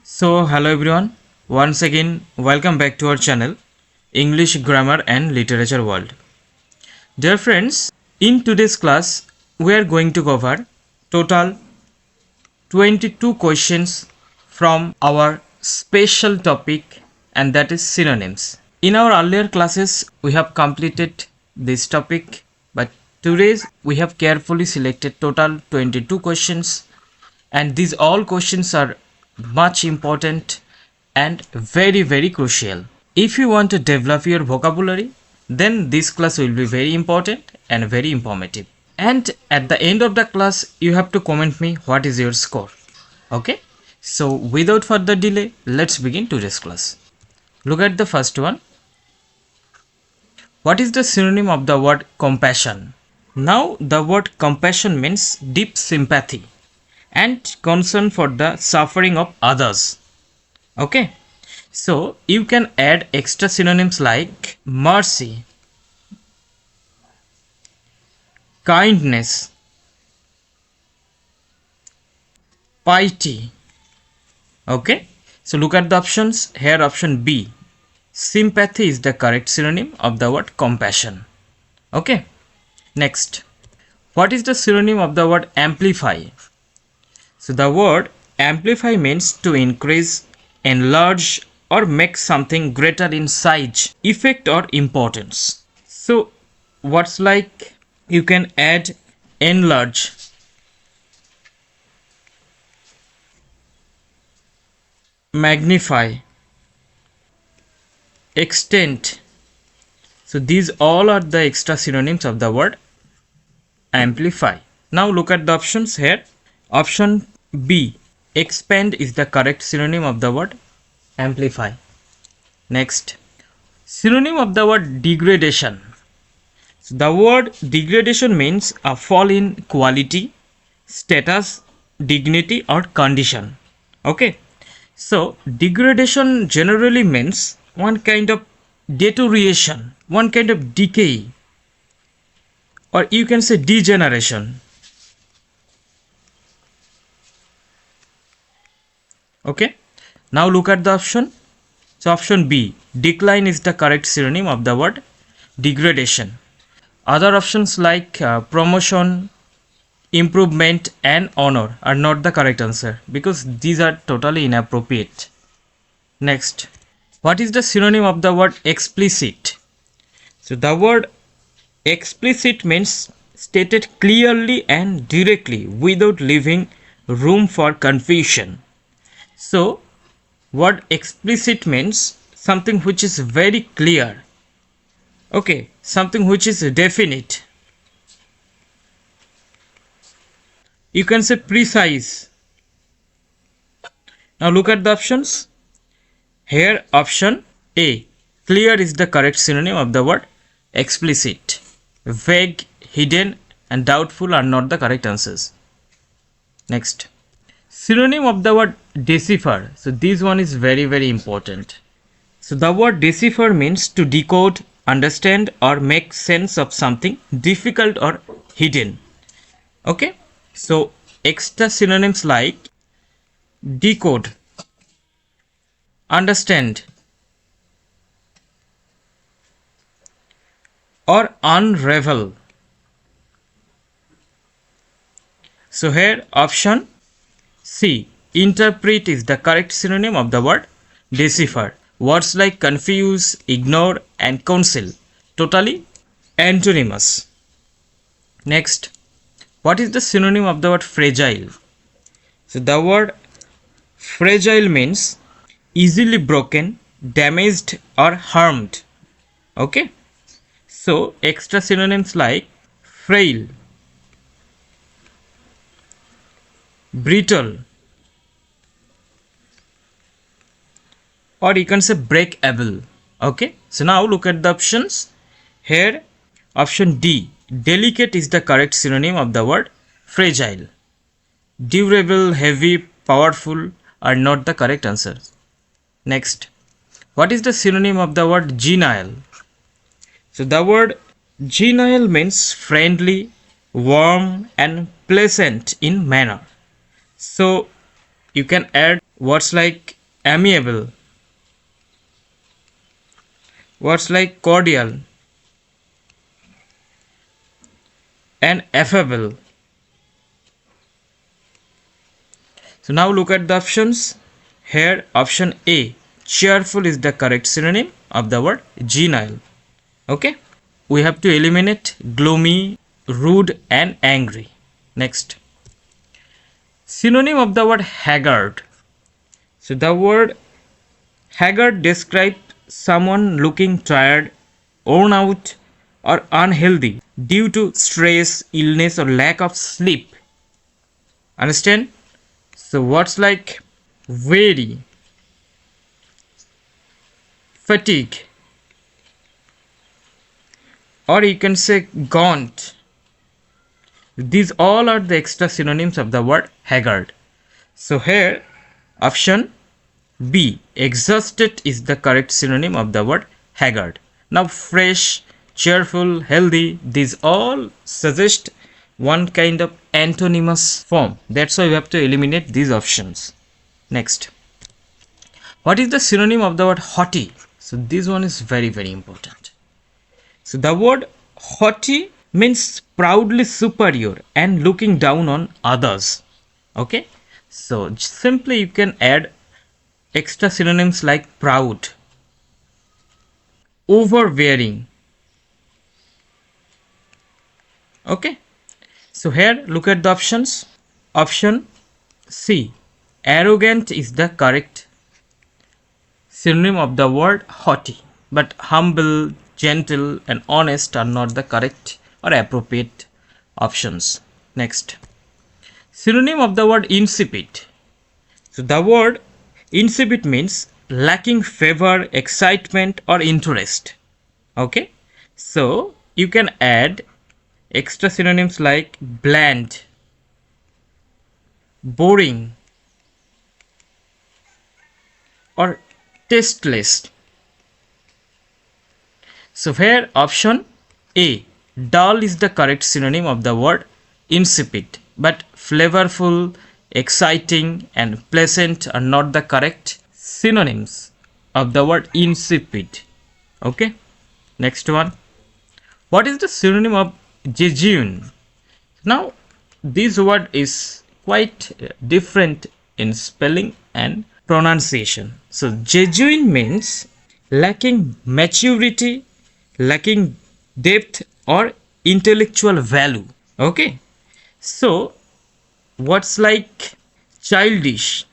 Hello everyone. Once again, welcome back to our channel, English Grammar and Literature World. Dear friends, in today's class, we are going to cover total 22 questions from our special topic, and that is synonyms. In our earlier classes, we have completed this topic, but today's we have carefully selected total 22 questions, and these all questions are much important and very crucial. If you want to develop your vocabulary, then this class will be very important and very informative. And at the end of the class, you have to comment me what is your score. Okay? So without further delay, let's begin today's class. Look at the first one. What is the synonym of the word compassion? Now the word compassion means deep sympathy and concern for the suffering of others. Okay, so you can add extra synonyms like mercy, kindness, piety. Okay, so look at the options. Here option B, sympathy is the correct synonym of the word compassion. Okay, next, what is the synonym of the word amplify? So the word amplify means to increase, enlarge or make something greater in size, effect or importance. So what's like you can add enlarge, magnify, extend. So these all are the extra synonyms of the word amplify. Now look at the options here. Option B, expand is the correct synonym of the word amplify. Next, synonym of the word degradation. So the word degradation means a fall in quality, status, dignity or condition. Okay, so degradation generally means one kind of deterioration, one kind of decay, or you can say degeneration. Okay, now look at the option. So option B, decline is the correct synonym of the word degradation. Other options like promotion, improvement and honor are not the correct answer because these are totally inappropriate. Next, what is the synonym of the word explicit? So the word explicit means stated clearly and directly without leaving room for confusion. So word explicit means something which is very clear. Okay, something which is definite. You can say precise. Now look at the options. Here option A, clear is the correct synonym of the word explicit. Vague, hidden and doubtful are not the correct answers. Next, synonym of the word decipher. So this one is very important. So the word decipher means to decode, understand or make sense of something difficult or hidden. Okay, so extra synonyms like decode, understand or unravel. So here option C, interpret is the correct synonym of the word decipher. Words like confuse, ignore and conceal, totally antonymous. Next, what is the synonym of the word fragile? So the word fragile means easily broken, damaged or harmed. Okay, so extra synonyms like frail, brittle or you can say breakable. Okay, so now look at the options. Here option D, delicate is the correct synonym of the word fragile. Durable, heavy, powerful are not the correct answers. Next, what is the synonym of the word genial? So the word genial means friendly, warm and pleasant in manner. So you can add words like amiable, words like cordial and affable. So now look at the options. Here option A, cheerful, is the correct synonym of the word genial. Okay, we have to eliminate gloomy, rude and angry. Next, synonym of the word haggard. So the word haggard describes someone looking tired, worn out or unhealthy due to stress, illness or lack of sleep. Understand? So words like weary, fatigue, or you can say gaunt. These all are the extra synonyms of the word haggard. So here option B, exhausted, is the correct synonym of the word haggard. Now fresh, cheerful, healthy, these all suggest one kind of antonymous form. That's why we have to eliminate these options. Next, what is the synonym of the word haughty? So this one is very important. So the word haughty means proudly superior and looking down on others. Okay, so simply you can add extra synonyms like proud, overbearing. Okay, so here look at the options. Option C, arrogant, is the correct synonym of the word haughty, but humble, gentle and honest are not the correct or appropriate options. Next, synonym of the word insipid. So the word insipid means lacking favor, excitement or interest. Okay, so you can add extra synonyms like bland, boring or tasteless. So here option A, dull, is the correct synonym of the word insipid, but flavorful, exciting and pleasant are not the correct synonyms of the word insipid. Okay, next one, what is the synonym of jejune? Now this word is quite different in spelling and pronunciation. So jejune means lacking maturity, lacking depth or intellectual value. Okay, so words like childish,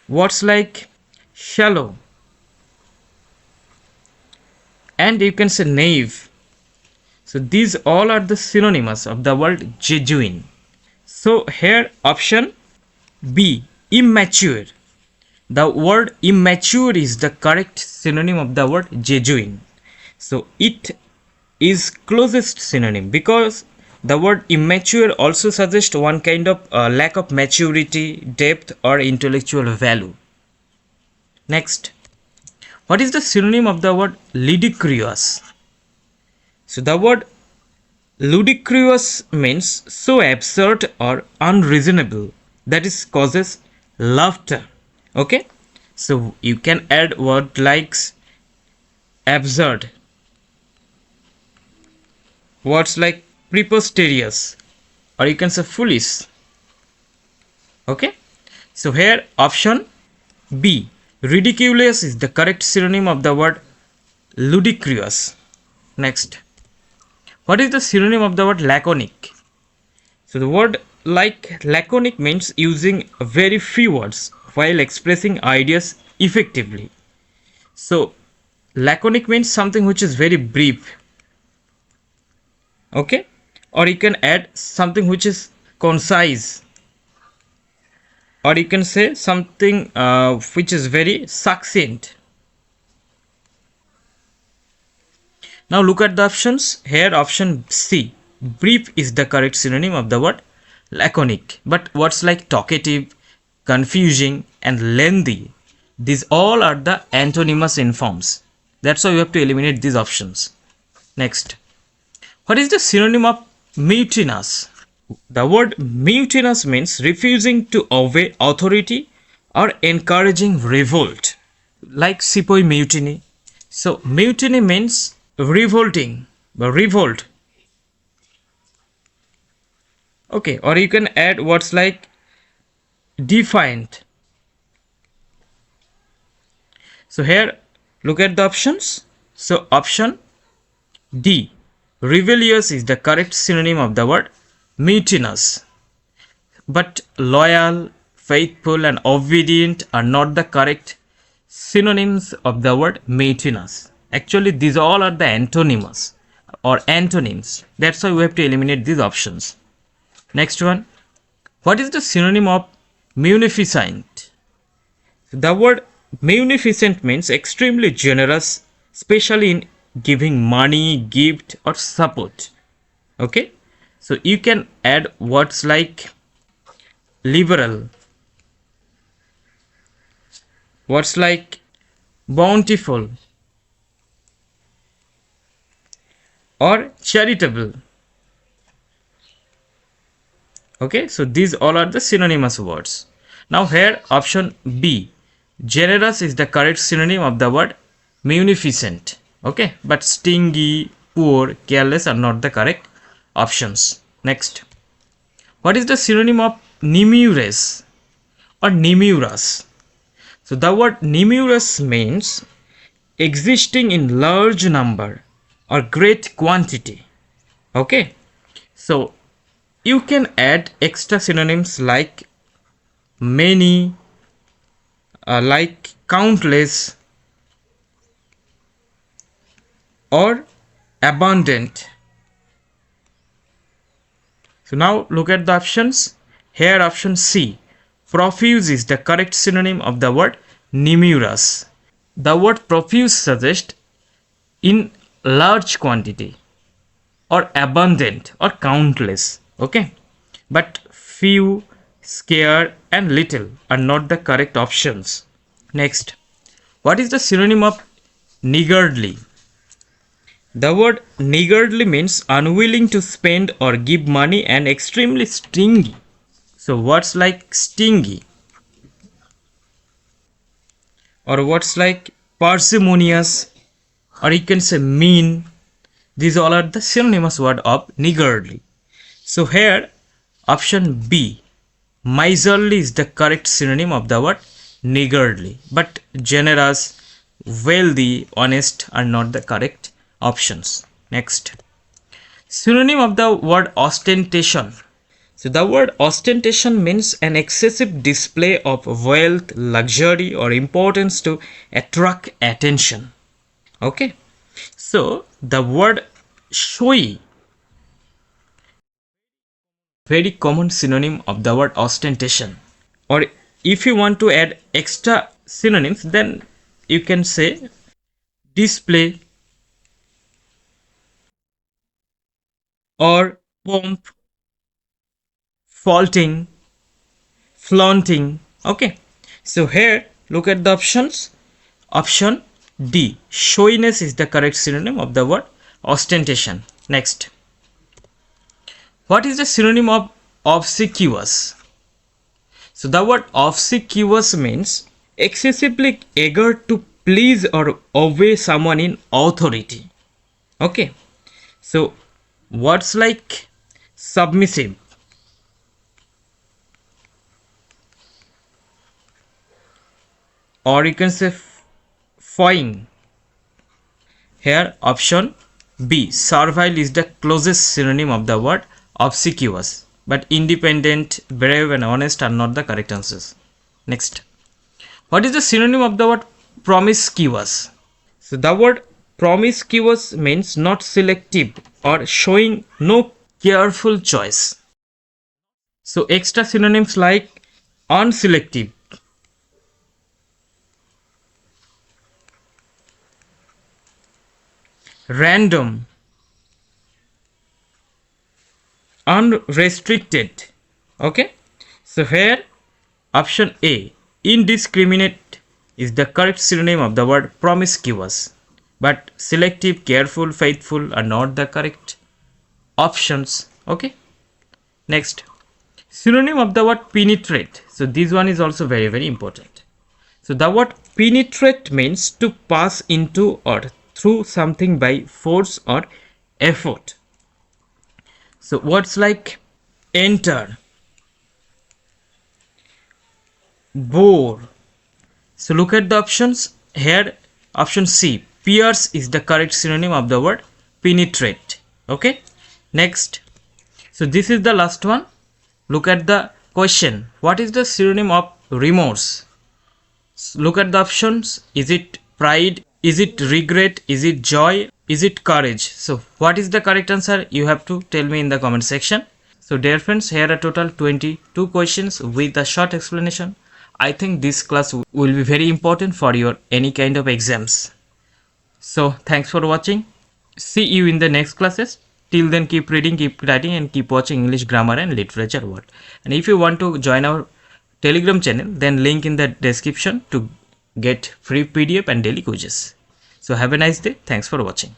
words like shallow, and you can say naive. So these all are the synonyms of the word genuine. So here option B, immature. The word immature is the correct synonym of the word genuine. So it is closest synonym because the word immature also suggests one kind of lack of maturity, depth or intellectual value. Next, what is the synonym of the word ludicrous? So the word ludicrous means so absurd or unreasonable that it causes laughter. Okay, so you can add word like absurd, words like preposterous, or you can say foolish. Okay, so here option B, ridiculous, is the correct synonym of the word ludicrous. Next, what is the synonym of the word laconic? So the word like laconic means using very few words while expressing ideas effectively. So laconic means something which is very brief. Okay, or you can add something which is concise, or you can say something which is very succinct. Now look at the options. Here option C, brief, is the correct synonym of the word laconic, but words like talkative, confusing and lengthy, these all are the antonymous in forms. That's why we have to eliminate these options. Next, what is the synonym of mutinous? The word mutinous means refusing to obey authority or encouraging revolt, like Sepoy mutiny. So, mutiny means revolting, revolt. Okay, or you can add words like defiant. So, here look at the options. So, option D, rebellious, is the correct synonym of the word mutinous. But loyal, faithful, and obedient are not the correct synonyms of the word mutinous. Actually, these all are the antonyms or antonyms. That's why we have to eliminate these options. Next one. What is the synonym of munificent? The word munificent means extremely generous, especially in giving money, gift, or support. Okay, so you can add words like liberal, words like bountiful, or charitable. Okay, so these all are the synonymous words. Now here option B, generous, is the correct synonym of the word munificent. Okay, but stingy, poor, careless are not the correct options. Next, what is the synonym of nimurous or nimurous? So the word nimurous means existing in large number or great quantity. Okay, so you can add extra synonyms like many, like countless, or abundant. So now look at the options. Here option C, profuse, is the correct synonym of the word numerous. The word profuse suggests in large quantity or abundant or countless. Okay, but few, scarce, and little are not the correct options. Next, what is the synonym of niggardly? The word niggardly means unwilling to spend or give money and extremely stingy. So words like stingy or words like parsimonious, or you can say mean, these all are the synonymous word of niggardly. So here option B, miserly, is the correct synonym of the word niggardly, but generous, wealthy, honest are not the correct options. Next, synonym of the word ostentation. So the word ostentation means an excessive display of wealth, luxury, or importance to attract attention. Okay, so the word showy, very common synonym of the word ostentation. Or if you want to add extra synonyms, then you can say display or pomp, faulting, flaunting. Okay, so here look at the options. Option D, showiness, is the correct synonym of the word ostentation. Next, what is the synonym of obsequious? So the word obsequious means excessively eager to please or obey someone in authority. Okay, so words like submissive, or you can say fawing. Here option B, servile, is the closest synonym of the word obsequious, but independent, brave, and honest are not the correct answers. Next, what is the synonym of the word promiscuous? So the word promiscuous means not selective or showing no careful choice. So extra synonyms like unselective, random, unrestricted. Okay, so here option A, indiscriminate, is the correct synonym of the word promiscuous, but selective, careful, faithful are not the correct options. Okay, Next, synonym of the word penetrate. So this one is also very, very important. So the word penetrate means to pass into or through something by force or effort. So words like enter, bore. So look at the options here. Option C, pierce, is the correct synonym of the word penetrate. Okay. Next, so this is the last one. Look at the question. What is the synonym of remorse? Look at the options. Is it pride? Is it regret? Is it joy? Is it courage? So what is the correct answer? You have to tell me in the comment section. So dear friends, here are total 22 questions with a short explanation. I think this class will be very important for your any kind of exams. So thanks for watching. See you in the next classes. Till then, keep reading, keep writing, and keep watching English Grammar and Literature World. And if you want to join our Telegram channel, then link in the description to get free PDF and daily quizzes. So have a nice day. Thanks for watching.